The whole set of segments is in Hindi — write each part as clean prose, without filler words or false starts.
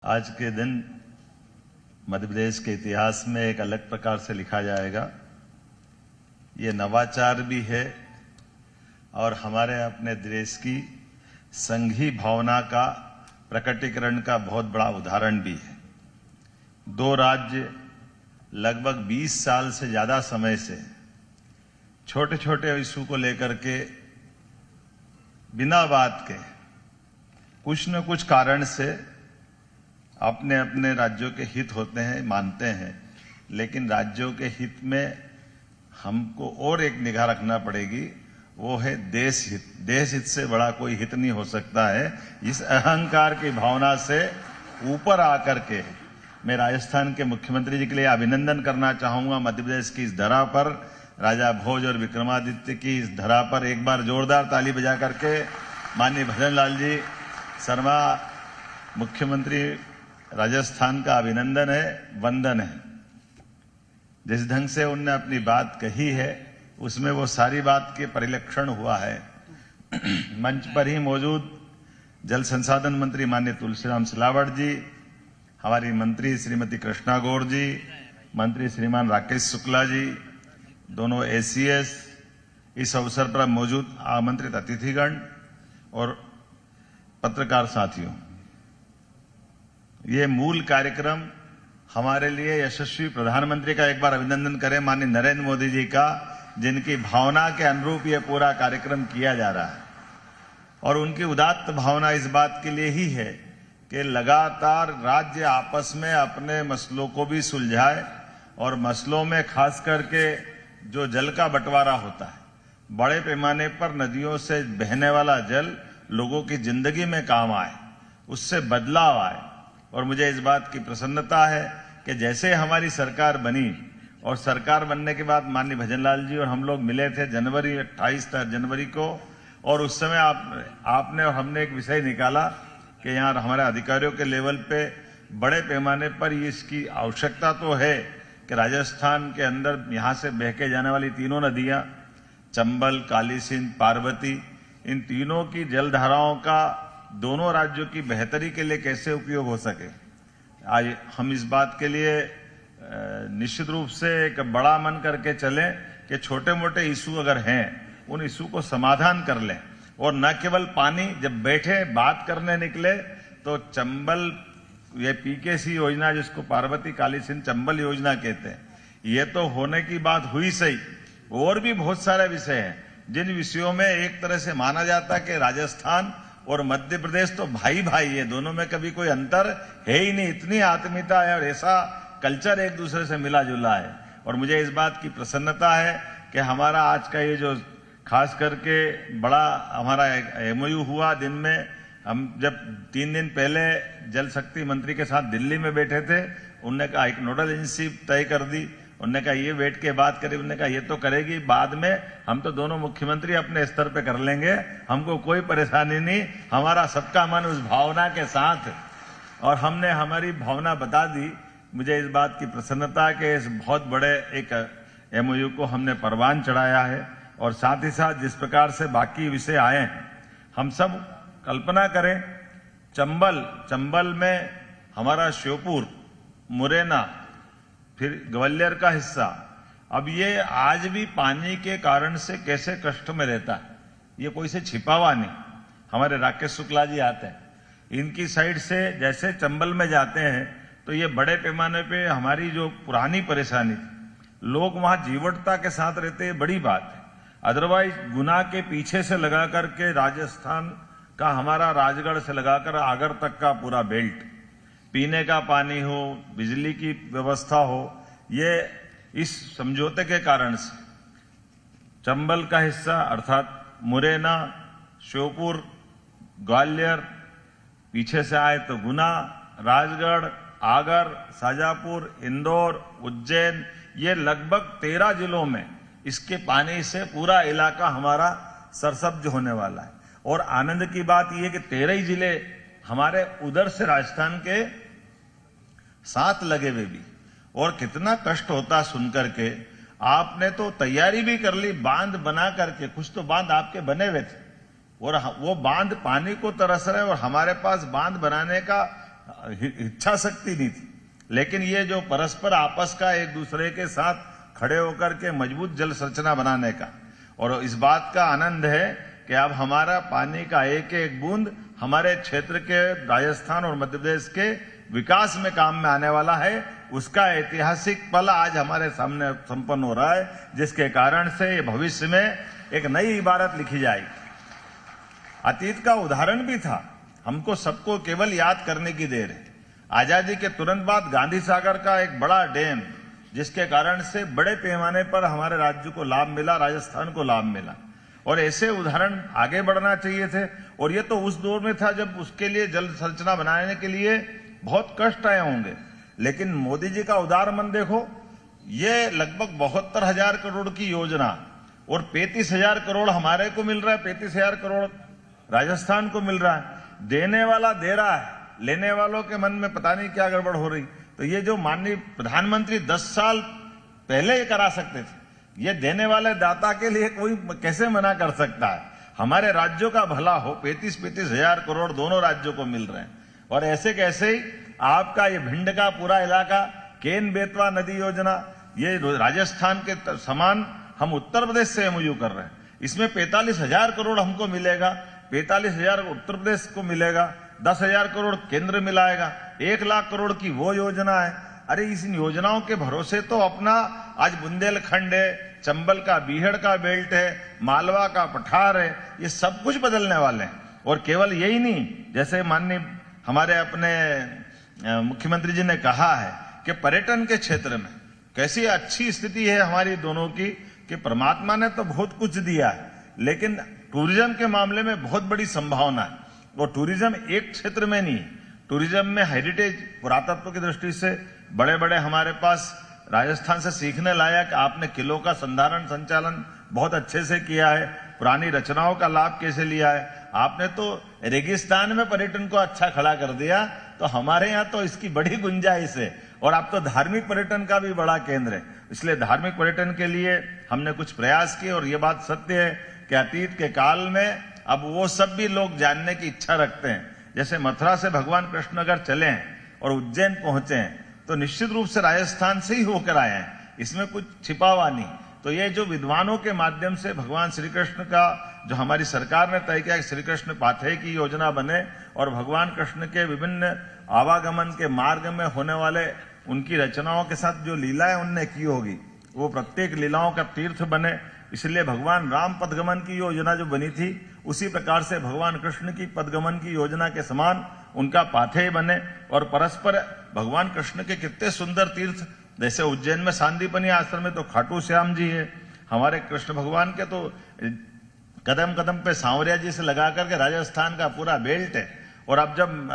आज के दिन मध्य प्रदेश के इतिहास में एक अलग प्रकार से लिखा जाएगा। ये नवाचार भी है और हमारे अपने देश की संघीय भावना का प्रकटीकरण का बहुत बड़ा उदाहरण भी है। दो राज्य लगभग 20 साल से ज्यादा समय से छोटे छोटे इशू को लेकर के बिना बात के कुछ न कुछ कारण से अपने अपने राज्यों के हित होते हैं, मानते हैं, लेकिन राज्यों के हित में हमको और एक निगाह रखना पड़ेगी, वो है देश हित। देश हित से बड़ा कोई हित नहीं हो सकता है। इस अहंकार की भावना से ऊपर आकर के मैं राजस्थान के मुख्यमंत्री जी के लिए अभिनंदन करना चाहूंगा। मध्य प्रदेश की इस धरा पर, राजा भोज और विक्रमादित्य की इस धरा पर एक बार जोरदार ताली बजा करके माननीय भजन लाल जी शर्मा मुख्यमंत्री राजस्थान का अभिनंदन है, वंदन है। जिस ढंग से उनने अपनी बात कही है उसमें वो सारी बात के परिलक्षण हुआ है। मंच पर ही मौजूद जल संसाधन मंत्री माननीय तुलसीराम सिलावट जी, हमारी मंत्री श्रीमती कृष्णा गौर जी, मंत्री श्रीमान राकेश शुक्ला जी, दोनों एसीएस, इस अवसर पर मौजूद आमंत्रित अतिथिगण और पत्रकार साथियों, ये मूल कार्यक्रम हमारे लिए यशस्वी प्रधानमंत्री का एक बार अभिनंदन करें माननीय नरेंद्र मोदी जी का, जिनकी भावना के अनुरूप ये पूरा कार्यक्रम किया जा रहा है। और उनकी उदात्त भावना इस बात के लिए ही है कि लगातार राज्य आपस में अपने मसलों को भी सुलझाए और मसलों में खास करके जो जल का बंटवारा होता है, बड़े पैमाने पर नदियों से बहने वाला जल लोगों की जिंदगी में काम आए, उससे बदलाव आए। और मुझे इस बात की प्रसन्नता है कि जैसे हमारी सरकार बनी और सरकार बनने के बाद माननीय भजनलाल जी और हम लोग मिले थे 28 जनवरी को, और उस समय आपने और हमने एक विषय निकाला कि यहाँ हमारे अधिकारियों के लेवल पे बड़े पैमाने पर इसकी आवश्यकता तो है कि राजस्थान के अंदर यहाँ से बह के जाने वाली तीनों नदियाँ चंबल, काली सिंध, पार्वती, इन तीनों की जलधाराओं का दोनों राज्यों की बेहतरी के लिए कैसे उपयोग हो सके। आज हम इस बात के लिए निश्चित रूप से एक बड़ा मन करके चलें कि छोटे मोटे इशू अगर हैं उन इशू को समाधान कर लें, और न केवल पानी, जब बैठे बात करने निकले तो चंबल, ये पीकेसी योजना जिसको पार्वती काली सिंध चंबल योजना कहते हैं, ये तो होने की बात हुई सही, और भी बहुत सारे विषय हैं जिन विषयों में एक तरह से माना जाता है कि राजस्थान और मध्य प्रदेश तो भाई भाई है, दोनों में कभी कोई अंतर है ही नहीं। इतनी आत्मीयता है और ऐसा कल्चर एक दूसरे से मिला जुला है। और मुझे इस बात की प्रसन्नता है कि हमारा आज का ये जो खास करके बड़ा हमारा एमओयू हुआ, दिन में हम जब 3 दिन पहले जल शक्ति मंत्री के साथ दिल्ली में बैठे थे, उनने कहा एक नोडल एजेंसी तय कर दी, उन्होंने कहा ये बैठ के बात करें, उन्होंने कहा ये तो करेगी बाद में, हम तो दोनों मुख्यमंत्री अपने स्तर पे कर लेंगे, हमको कोई परेशानी नहीं, हमारा सबका मन उस भावना के साथ। और हमने हमारी भावना बता दी। मुझे इस बात की प्रसन्नता है कि इस बहुत बड़े एक एमओयू को हमने परवान चढ़ाया है। और साथ ही साथ जिस प्रकार से बाकी विषय आए हैं, हम सब कल्पना करें, चंबल में हमारा श्योपुर, मुरैना, फिर ग्वालियर का हिस्सा, अब ये आज भी पानी के कारण से कैसे कष्ट में रहता है, ये कोई से छिपा हुआ नहीं। हमारे राकेश शुक्ला जी आते हैं, इनकी साइड से जैसे चंबल में जाते हैं तो ये बड़े पैमाने पे हमारी जो पुरानी परेशानी थी, लोग वहां जीवटता के साथ रहते हैं, बड़ी बात है। अदरवाइज गुना के पीछे से लगा करके राजस्थान का, हमारा राजगढ़ से लगाकर आगर तक का पूरा बेल्ट, पीने का पानी हो, बिजली की व्यवस्था हो, ये इस समझौते के कारण से चंबल का हिस्सा अर्थात मुरैना, श्योपुर, ग्वालियर, पीछे से आए तो गुना, राजगढ़, आगर, शाजापुर, इंदौर, उज्जैन, ये लगभग 13 जिलों में इसके पानी से पूरा इलाका हमारा सरसब्ज होने वाला है। और आनंद की बात यह है कि 13 ही जिले हमारे उधर से राजस्थान के साथ लगे हुए भी, और कितना कष्ट होता सुनकर के। आपने तो तैयारी भी कर ली, बांध बना करके, कुछ तो बांध आपके बने हुए थे, और वो बांध पानी को तरस रहे, और हमारे पास बांध बनाने का इच्छा शक्ति नहीं थी, लेकिन ये जो परस्पर आपस का एक दूसरे के साथ खड़े होकर के मजबूत जल संरचना बनाने का, और इस बात का आनंद है कि अब हमारा पानी का एक एक बूंद हमारे क्षेत्र के राजस्थान और मध्य प्रदेश के विकास में काम में आने वाला है। उसका ऐतिहासिक पल आज हमारे सामने संपन्न हो रहा है, जिसके कारण से ये भविष्य में एक नई इबारत लिखी जाएगी। अतीत का उदाहरण भी था, हमको सबको केवल याद करने की देर है। आजादी के तुरंत बाद गांधी सागर का एक बड़ा डैम, जिसके कारण से बड़े पैमाने पर हमारे राज्य को लाभ मिला, राजस्थान को लाभ मिला, और ऐसे उदाहरण आगे बढ़ना चाहिए थे। और ये तो उस दौर में था जब उसके लिए जल संरचना बनाने के लिए बहुत कष्ट आए होंगे, लेकिन मोदी जी का उदार मन देखो, ये लगभग 72,000 करोड़ की योजना और 35,000 करोड़ हमारे को मिल रहा है, 35,000 करोड़ राजस्थान को मिल रहा है। देने वाला दे रहा है, लेने वालों के मन में पता नहीं क्या गड़बड़ हो रही। तो ये जो माननीय प्रधानमंत्री 10 साल पहले ये करा सकते थे, ये देने वाले दाता के लिए कोई कैसे मना कर सकता है। हमारे राज्यों का भला हो, 35,000 करोड़ दोनों राज्यों को मिल रहे हैं। और ऐसे कैसे ही आपका ये भिंड का पूरा इलाका, केन बेतवा नदी योजना, ये राजस्थान के समान हम उत्तर प्रदेश से एमओयू कर रहे हैं। इसमें 45,000 करोड़ हमको मिलेगा, 45,000 उत्तर प्रदेश को मिलेगा, 10,000 करोड़ केंद्र मिलाएगा, 1 लाख करोड़ की वो योजना है। अरे इस योजनाओं के भरोसे तो अपना आज बुंदेलखंड है, चंबल का बीहड़ का बेल्ट है, मालवा का पठार है, ये सब कुछ बदलने वाले हैं। और केवल यही नहीं, जैसे माननीय हमारे अपने मुख्यमंत्री जी ने कहा है कि पर्यटन के क्षेत्र में कैसी अच्छी स्थिति है हमारी दोनों की, कि परमात्मा ने तो बहुत कुछ दिया है, लेकिन टूरिज्म के मामले में बहुत बड़ी संभावना है। और टूरिज्म एक क्षेत्र में नहीं, टूरिज्म में हेरिटेज पुरातत्व की दृष्टि से बड़े बड़े हमारे पास राजस्थान से सीखने लायक, आपने किलों का संधारण संचालन बहुत अच्छे से किया है, पुरानी रचनाओं का लाभ कैसे लिया है, आपने तो रेगिस्तान में पर्यटन को अच्छा खड़ा कर दिया। तो हमारे यहाँ तो इसकी बड़ी गुंजाइश है, और आप तो धार्मिक पर्यटन का भी बड़ा केंद्र है, इसलिए धार्मिक पर्यटन के लिए हमने कुछ प्रयास किए। और ये बात सत्य है कि अतीत के काल में अब वो सब भी लोग जानने की इच्छा रखते हैं। जैसे मथुरा से भगवान कृष्ण अगर चले हैं और उज्जैन पहुंचे हैं, तो निश्चित रूप से राजस्थान से ही होकर आए हैं, इसमें कुछ छिपा हुआ नहीं। तो ये जो विद्वानों के माध्यम से भगवान श्री कृष्ण का जो हमारी सरकार ने तय किया कि श्री कृष्ण पाथेय की योजना बने, और भगवान कृष्ण के विभिन्न आवागमन के मार्ग में होने वाले उनकी रचनाओं के साथ जो लीलाएं उनने की होगी, वो प्रत्येक लीलाओं का तीर्थ बने। इसलिए भगवान राम पदगमन की योजना जो बनी थी, उसी प्रकार से भगवान कृष्ण की पदगमन की योजना के समान उनका पाथेय बने। और परस्पर भगवान कृष्ण के कितने सुंदर तीर्थ, जैसे उज्जैन में सांदीपनी आश्रम में तो खाटू श्याम जी है, हमारे कृष्ण भगवान के तो कदम कदम पे सांवरिया जी से लगा करके राजस्थान का पूरा बेल्ट है। और अब जब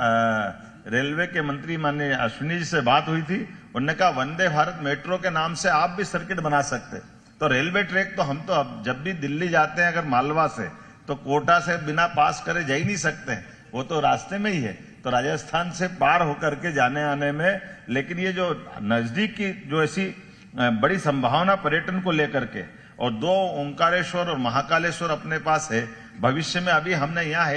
रेलवे के मंत्री माननीय अश्विनी जी से बात हुई थी, उन्होंने कहा वंदे भारत मेट्रो के नाम से आप भी सर्किट बना सकते। तो रेलवे ट्रैक तो हम तो अब जब भी दिल्ली जाते हैं अगर मालवा से, तो कोटा से बिना पास करे जा ही नहीं सकते, वो तो रास्ते में ही है। तो राजस्थान से पार होकर के जाने आने में, लेकिन ये जो नजदीक की जो ऐसी बड़ी संभावना पर्यटन को लेकर के, और 2 ओंकारेश्वर और महाकालेश्वर अपने पास है। भविष्य में अभी हमने यहाँ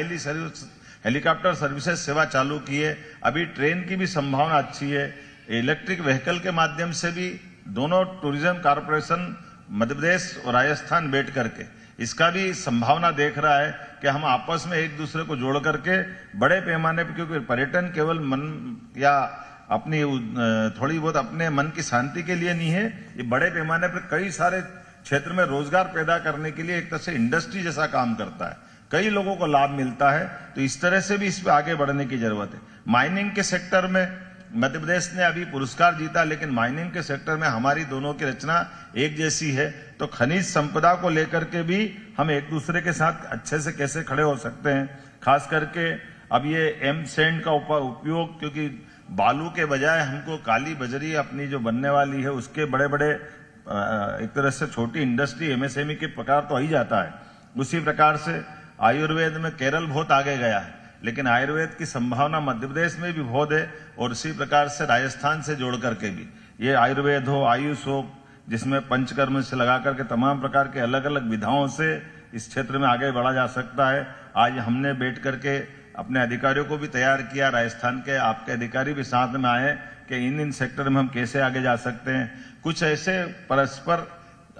हेलीकॉप्टर सर्विसेज सेवा चालू की है, अभी ट्रेन की भी संभावना अच्छी है, इलेक्ट्रिक व्हीकल के माध्यम से भी दोनों टूरिज्म कॉर्पोरेशन मध्य प्रदेश और राजस्थान बैठ करके इसका भी संभावना देख रहा है कि हम आपस में एक दूसरे को जोड़ करके बड़े पैमाने पर, क्योंकि पर्यटन केवल मन या अपनी थोड़ी बहुत अपने मन की शांति के लिए नहीं है, ये बड़े पैमाने पर कई सारे क्षेत्र में रोजगार पैदा करने के लिए एक तरह से इंडस्ट्री जैसा काम करता है, कई लोगों को लाभ मिलता है। तो इस तरह से भी इस पर आगे बढ़ने की जरूरत है। माइनिंग के सेक्टर में मध्य प्रदेश ने अभी पुरस्कार जीता, लेकिन माइनिंग के सेक्टर में हमारी दोनों की रचना एक जैसी है। तो खनिज संपदा को लेकर के भी हम एक दूसरे के साथ अच्छे से कैसे खड़े हो सकते हैं, खास करके अब ये एम सैंड का उपयोग, क्योंकि बालू के बजाय हमको काली बजरी अपनी जो बनने वाली है उसके बड़े बड़े एक तरह से छोटी इंडस्ट्री एमएसएमई के प्रकार तो आ ही जाता है। उसी प्रकार से आयुर्वेद में केरल बहुत आगे गया है, लेकिन आयुर्वेद की संभावना मध्य प्रदेश में भी बहुत है। और इसी प्रकार से राजस्थान से जोड़ करके भी ये आयुर्वेद हो, आयुष हो, जिसमें पंचकर्म से लगा करके तमाम प्रकार के अलग अलग विधाओं से इस क्षेत्र में आगे बढ़ा जा सकता है। आज हमने बैठ करके अपने अधिकारियों को भी तैयार किया, राजस्थान के आपके अधिकारी भी साथ में आए कि इन सेक्टर में हम कैसे आगे जा सकते हैं। कुछ ऐसे परस्पर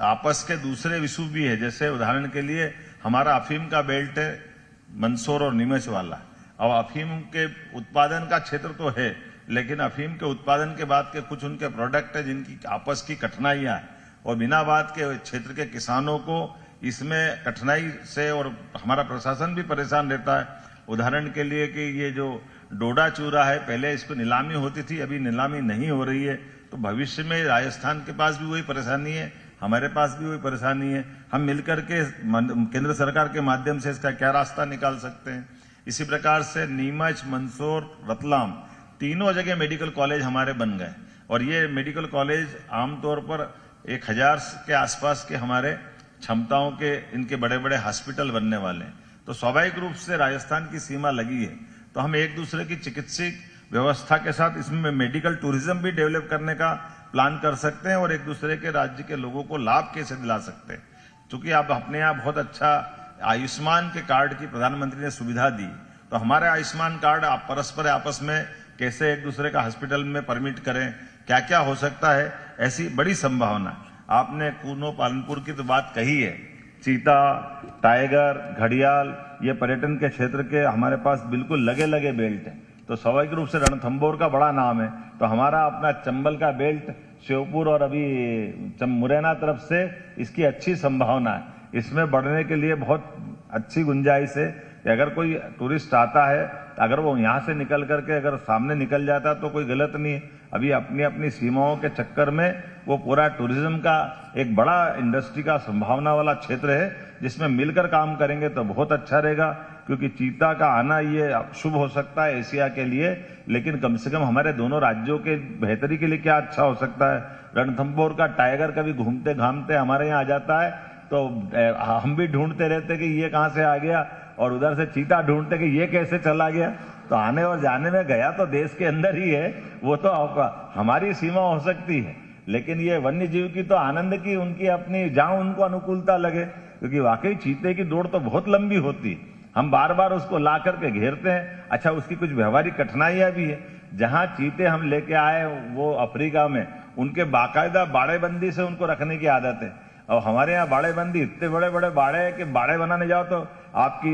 आपस के दूसरे इशू भी है, जैसे उदाहरण के लिए हमारा अफीम का बेल्ट है मंदसौर और नीमच वाला। अब अफीम के उत्पादन का क्षेत्र तो है, लेकिन अफीम के उत्पादन के बाद के कुछ उनके प्रोडक्ट है जिनकी आपस की कठिनाइयां हैं और बिना बात के क्षेत्र के किसानों को इसमें कठिनाई से और हमारा प्रशासन भी परेशान रहता है। उदाहरण के लिए कि ये जो डोडा चूरा है, पहले इसको नीलामी होती थी, अभी नीलामी नहीं हो रही है, तो भविष्य में राजस्थान के पास भी वही परेशानी है, हमारे पास भी वही परेशानी है। हम मिलकर के केंद्र सरकार के माध्यम से इसका क्या रास्ता निकाल सकते हैं। इसी प्रकार से नीमच, मंदसौर, रतलाम तीनों जगह मेडिकल कॉलेज हमारे बन गए और ये मेडिकल कॉलेज आमतौर पर 1000 के आसपास के हमारे क्षमताओं के इनके बड़े बड़े हॉस्पिटल बनने वाले हैं। तो स्वाभाविक रूप से राजस्थान की सीमा लगी है, तो हम एक दूसरे की चिकित्सिक व्यवस्था के साथ इसमें मेडिकल टूरिज्म भी डेवलप करने का प्लान कर सकते हैं और एक दूसरे के राज्य के लोगों को लाभ कैसे दिला सकते हैं। क्योंकि आप अपने यहाँ बहुत अच्छा आयुष्मान के कार्ड की प्रधानमंत्री ने सुविधा दी, तो हमारे आयुष्मान कार्ड आप परस्पर आपस में कैसे एक दूसरे का हॉस्पिटल में परमिट करें, क्या क्या हो सकता है, ऐसी बड़ी संभावना। आपने कूनो पालनपुर की तो बात कही है, चीता, टाइगर, घड़ियाल, ये पर्यटन के क्षेत्र के हमारे पास बिल्कुल लगे लगे बेल्ट है। तो स्वाभाविक रूप से रणथंभौर का बड़ा नाम है, तो हमारा अपना चंबल का बेल्ट, श्योपुर और अभी मुरैना तरफ से इसकी अच्छी संभावना है। इसमें बढ़ने के लिए बहुत अच्छी गुंजाइश है कि अगर कोई टूरिस्ट आता है, अगर वो यहाँ से निकल करके अगर सामने निकल जाता तो कोई गलत नहीं है। अभी अपनी अपनी सीमाओं के चक्कर में वो पूरा टूरिज्म का एक बड़ा इंडस्ट्री का संभावना वाला क्षेत्र है, जिसमें मिलकर काम करेंगे तो बहुत अच्छा रहेगा। क्योंकि चीता का आना ये शुभ हो सकता है एशिया के लिए, लेकिन कम से कम हमारे दोनों राज्यों के बेहतरी के लिए क्या अच्छा हो सकता है। रणथंभौर का टाइगर कभी घूमते घामते हमारे यहाँ आ जाता है तो हम भी ढूंढते रहते कि ये कहाँ से आ गया, और उधर से चीता ढूंढते कि ये कैसे चला गया। तो आने और जाने में गया तो देश के अंदर ही है, वो तो हमारी सीमा हो सकती है, लेकिन ये वन्य जीव की तो आनंद की उनकी अपनी जहां उनको अनुकूलता लगे। क्योंकि वाकई चीते की दौड़ तो बहुत लंबी होती है, हम बार बार उसको ला करके घेरते हैं। अच्छा, उसकी कुछ व्यवहारिक कठिनाइयां भी है। जहां चीते हम लेके आए वो अफ्रीका में, उनके बाकायदा बाड़ेबंदी से उनको रखने की आदत है। और हमारे यहाँ बाड़ेबंदी इतने बड़े बड़े बाड़े हैं कि बाड़े बनाने जाओ तो आपकी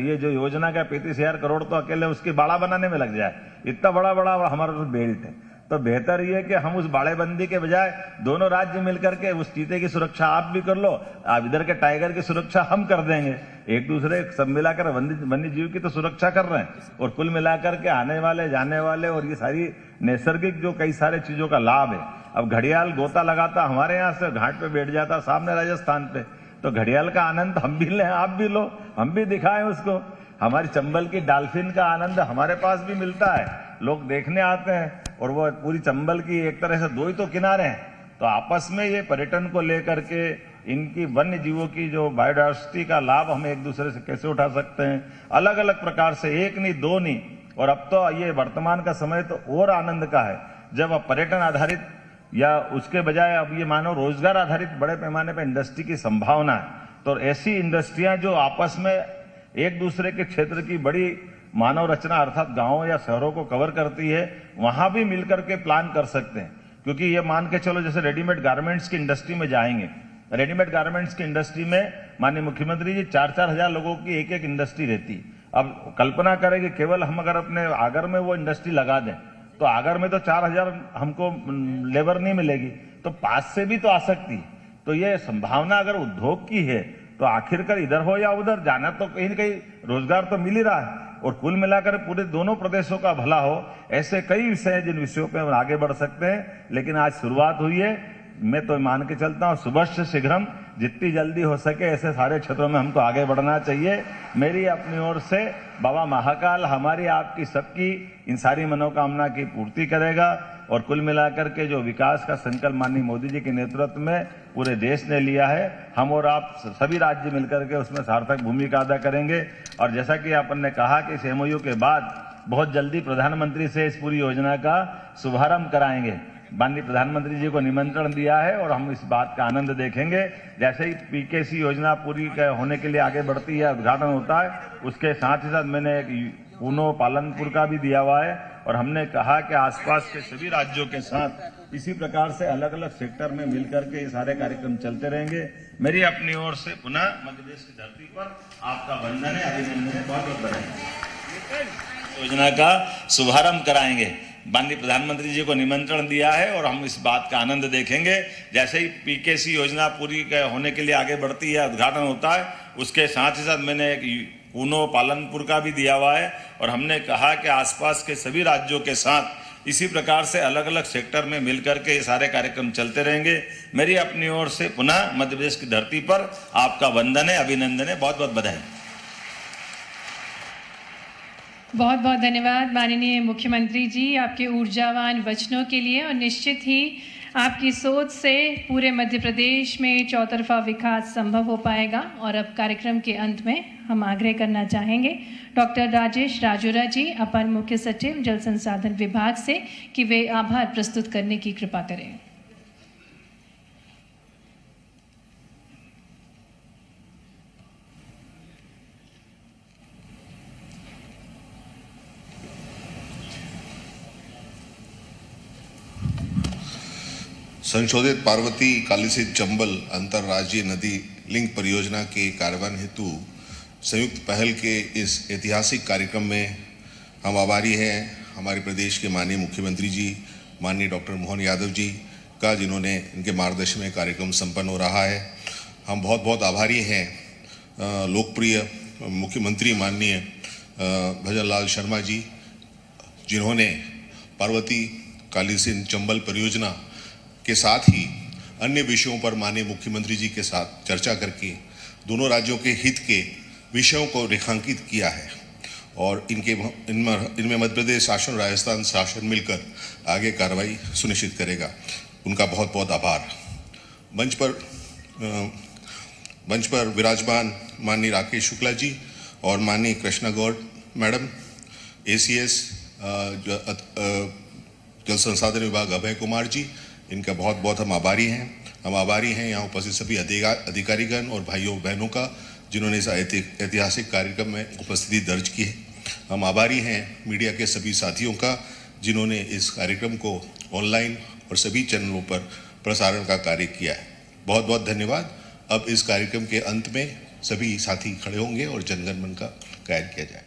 ये जो योजना का 35,000 करोड़ तो अकेले उसकी बाड़ा बनाने में लग जाए, इतना बड़ा बड़ा हमारा बेल्ट है। तो बेहतर ये कि हम उस बाड़ेबंदी के बजाय दोनों राज्य मिलकर के उस चीते की सुरक्षा आप भी कर लो, आप इधर के टाइगर की सुरक्षा हम कर देंगे। एक दूसरे सब मिलाकर वन्य जीव की तो सुरक्षा कर रहे हैं, और कुल मिलाकर के आने वाले जाने वाले और ये सारी नैसर्गिक जो कई सारे चीजों का लाभ है। अब घड़ियाल गोता लगाता हमारे यहाँ से घाट पे बैठ जाता सामने राजस्थान पे, तो घड़ियाल का आनंद हम भी लें, आप भी लो, हम भी दिखाएं उसको। हमारी चंबल की डॉल्फिन का आनंद हमारे पास भी मिलता है, लोग देखने आते हैं, और वो पूरी चंबल की एक तरह से दो ही तो किनारे हैं। तो आपस में ये पर्यटन को लेकर के इनकी वन्य जीवों की जो बायोडायवर्सिटी का लाभ हम एक दूसरे से कैसे उठा सकते हैं, अलग अलग प्रकार से, एक नहीं दो नहीं। और अब तो ये वर्तमान का समय तो और आनंद का है, जब अब पर्यटन आधारित या उसके बजाय अब ये मानो रोजगार आधारित बड़े पैमाने पर इंडस्ट्री की संभावना है। तो ऐसी इंडस्ट्रियां जो आपस में एक दूसरे के क्षेत्र की बड़ी मानव रचना अर्थात गांवों या शहरों को कवर करती है, वहां भी मिलकर के प्लान कर सकते हैं। क्योंकि ये मान के चलो जैसे रेडीमेड गारमेंट्स की इंडस्ट्री में जाएंगे, रेडीमेड गारमेंट्स की इंडस्ट्री में माननीय मुख्यमंत्री जी 4-4 हजार लोगों की एक एक इंडस्ट्री रहती। अब कल्पना करें कि केवल हम अगर अपने आगर में वो इंडस्ट्री लगा दें तो आगर में तो 4,000 हमको लेबर नहीं मिलेगी, तो पास से भी तो आ सकती है। तो ये संभावना अगर उद्योग की है तो आखिरकार इधर हो या उधर जाना तो कहीं न कहीं रोजगार तो मिल ही रहा है, और कुल मिलाकर पूरे दोनों प्रदेशों का भला हो। ऐसे कई विषय हैं जिन विषयों पे हम आगे बढ़ सकते हैं, लेकिन आज शुरुआत हुई है। मैं तो मान के चलता हूँ सुबह शीघ्रम, जितनी जल्दी हो सके ऐसे सारे क्षेत्रों में हमको आगे बढ़ना चाहिए। मेरी अपनी ओर से बाबा महाकाल हमारी आपकी सबकी इन सारी मनोकामना की पूर्ति करेगा, और कुल मिलाकर के जो विकास का संकल्प माननीय मोदी जी के नेतृत्व में पूरे देश ने लिया है, हम और आप सभी राज्य मिलकर के उसमें सार्थक भूमिका अदा करेंगे। और जैसा कि अपन ने कहा कि इस एमओयू के बाद बहुत जल्दी प्रधानमंत्री से इस पूरी योजना का शुभारंभ कराएंगे। माननीय प्रधानमंत्री जी को निमंत्रण दिया है और हम इस बात का आनंद देखेंगे। जैसे ही पीकेसी योजना पूरी होने के लिए आगे बढ़ती है, उद्घाटन होता है, उसके साथ ही साथ मैंने एक कूनो पालनपुर का भी दिया हुआ है और हमने कहा कि आसपास के सभी राज्यों के साथ इसी प्रकार से अलग अलग सेक्टर में मिलकर के ये सारे कार्यक्रम चलते रहेंगे। मेरी अपनी ओर से पुनः मध्य प्रदेश की धरती पर आपका वंदन है, अभिनंदन है, बहुत बहुत बधाई। योजना का शुभारंभ कराएंगे। माननीय प्रधानमंत्री जी को निमंत्रण दिया है और हम इस बात का आनंद देखेंगे। जैसे ही पीकेसी योजना पूरी होने के लिए आगे बढ़ती है, उद्घाटन होता है, उसके साथ ही साथ मैंने एक कूनो पालनपुर का भी दिया हुआ है और हमने कहा कि आसपास के सभी राज्यों के साथ इसी प्रकार से अलग अलग सेक्टर में मिलकर के ये सारे कार्यक्रम चलते रहेंगे। मेरी अपनी ओर से पुनः मध्य प्रदेश की धरती पर आपका वंदन है, अभिनंदन है, बहुत बहुत बधाई। बहुत बहुत धन्यवाद माननीय मुख्यमंत्री जी आपके ऊर्जावान वचनों के लिए। और निश्चित ही आपकी सोच से पूरे मध्य प्रदेश में चौतरफा विकास संभव हो पाएगा। और अब कार्यक्रम के अंत में हम आग्रह करना चाहेंगे डॉक्टर राजेश राजोरा जी, अपर मुख्य सचिव जल संसाधन विभाग से, कि वे आभार प्रस्तुत करने की कृपा करें। संशोधित पार्वती कालीसिंध चंबल अंतर्राज्यीय नदी लिंक परियोजना के कार्यान्वयन हेतु संयुक्त पहल के इस ऐतिहासिक कार्यक्रम में हम आभारी हैं हमारे प्रदेश के माननीय मुख्यमंत्री जी, माननीय डॉक्टर मोहन यादव जी का, जिन्होंने इनके मार्गदर्शन में कार्यक्रम संपन्न हो रहा है। हम बहुत बहुत आभारी हैं लोकप्रिय मुख्यमंत्री माननीय भजन लाल शर्मा जी, जिन्होंने पार्वती कालीसिंध चंबल परियोजना के साथ ही अन्य विषयों पर माननीय मुख्यमंत्री जी के साथ चर्चा करके दोनों राज्यों के हित के विषयों को रेखांकित किया है और इनमें मध्य प्रदेश शासन, राजस्थान शासन मिलकर आगे कार्रवाई सुनिश्चित करेगा। उनका बहुत बहुत आभार। मंच पर विराजमान माननीय राकेश शुक्ला जी और माननीय कृष्णा गौड़ मैडम, ACS जल संसाधन विभाग अभय कुमार जी, इनका बहुत बहुत हम आभारी हैं। हम आभारी हैं यहाँ उपस्थित सभी अधिकारीगण और भाइयों बहनों का, जिन्होंने इस ऐतिहासिक कार्यक्रम में उपस्थिति दर्ज की है। हम आभारी हैं मीडिया के सभी साथियों का, जिन्होंने इस कार्यक्रम को ऑनलाइन और सभी चैनलों पर प्रसारण का कार्य किया है। बहुत बहुत धन्यवाद। अब इस कार्यक्रम के अंत में सभी साथी खड़े होंगे और जनगण मन का गायन किया जाए।